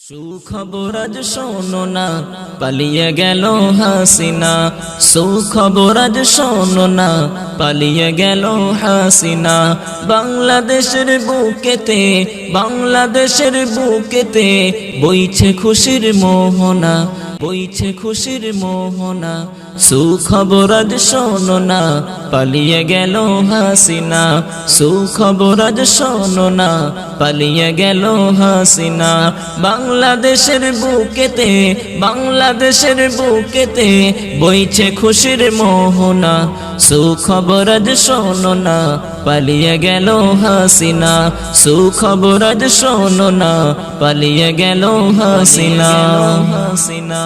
সুখবর আজ শোনো না, পালিয়ে গেল হাসিনা। সুখবর আজ শোনো না, পালিয়ে গেল হাসিনা। বাংলাদেশের বুকেতে, বাংলাদেশের বুকেতে বইছে খুশির মোহনা, বইছে খুশির মোহনা। সুখবর আজ শোনো না, পালিয়ে গেল হাসিনা। সুখবর আজ শোনো না, পালিয়ে গেল হাসিনা। বাংলাদেশের বুকেতে, বাংলাদেশের বুকেতে বইছে খুশির মোহনা। সুখবর আজ শোনো না, পালিয়ে গেল হাসিনা। সুখবর আজ শোনো না, পালিয়ে গেল হাসিনা। হাসিনা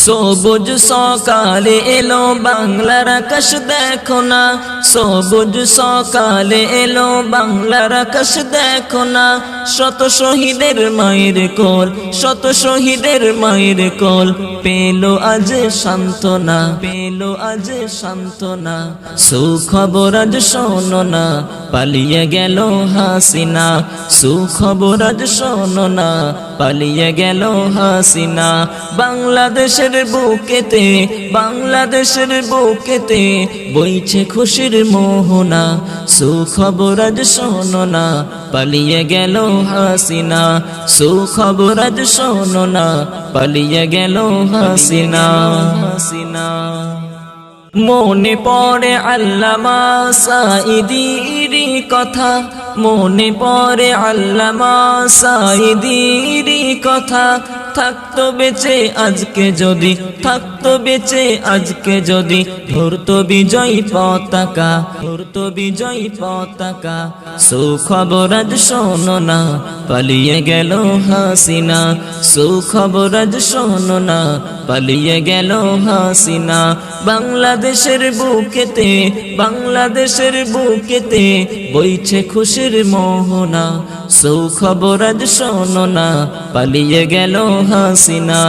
সবুজ সকালে এলো বাংলার আকাশ দেখো না, সবুজ সকালে এলো বাংলার আকাশ দেখো না। শত শহীদের মায়ের কোল, শত শহীদের মায়ের কোল পেলো আজ সান্ত্বনা, পেলো আজ সান্ত্বনা। সুখবর আজ শোনো না, পালিয়ে গেল হাসিনা। সুখবর আজ শোনো না, পালিয়ে গেল হাসিনা। বাংলাদেশের বুকেতে, বাংলাদেশের বুকেতে বইছে খুশির মোহনা। সুখবর আজ শোনো না, পালিয়ে গেল হাসিনা। সুখবর আজ শোনো না, পালিয়ে গেল হাসিনা। হাসিনা মনে পড়ে আল্লামা সাঈদীর কথা, মনে পড়ে আল্লামা সাঈদীর কথা। থাকতো বেঁচে আজকে যদি, থাকতো বেঁচে আজকে যদি ধরতো বিজয় পতাকা, ধরতো বিজয় পতাকা। সুখবর আজ শোনো না, পালিয়ে গেল হাসিনা। সুখবর আজ শোনো না, পালিয়ে গেল হাসিনা। বাংলাদেশের বুকেতে, বাংলাদেশের বুকেতে বইছে খুশির মোহনা। সুখবর আজ শোনো না, পালিয়ে গেল হাসিনা।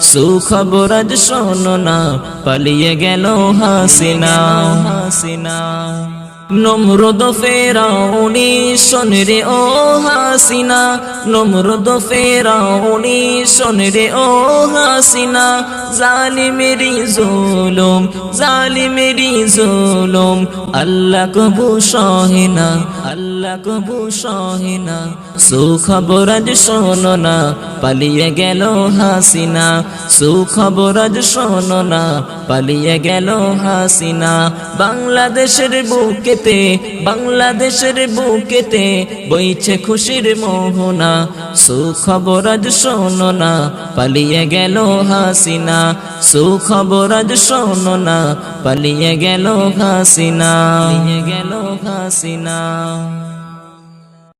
সুখবর আজ শোনো না, পালিয়ে গেল হাসিনা। হাসিনা নমরুদ ফেরাউনি শোন রে ও হাসিনা, নমরুদ ফেরাউনি শোন রে ও হাসিনা। জালিমেরি জুলুম, জালিমেরি জুলুম আল্লাহ কবু সহে না, আল্লাহ কবু সহে না। সুখবর আজ শোনো না, পালিয়ে গেল হাসিনা। সুখবর আজ শোনো না, পালিয়ে গেল হাসিনা। বাংলাদেশের বুকেতে, বাংলাদেশের বুকেতে বইছে খুশির মোহনা। সুখবর আজ শোনো না, পালিয়ে গেল হাসিনা। সুখবর আজ শোনো না, পালিয়ে গেল হাসিনা, পালিয়ে গেল হাসিনা।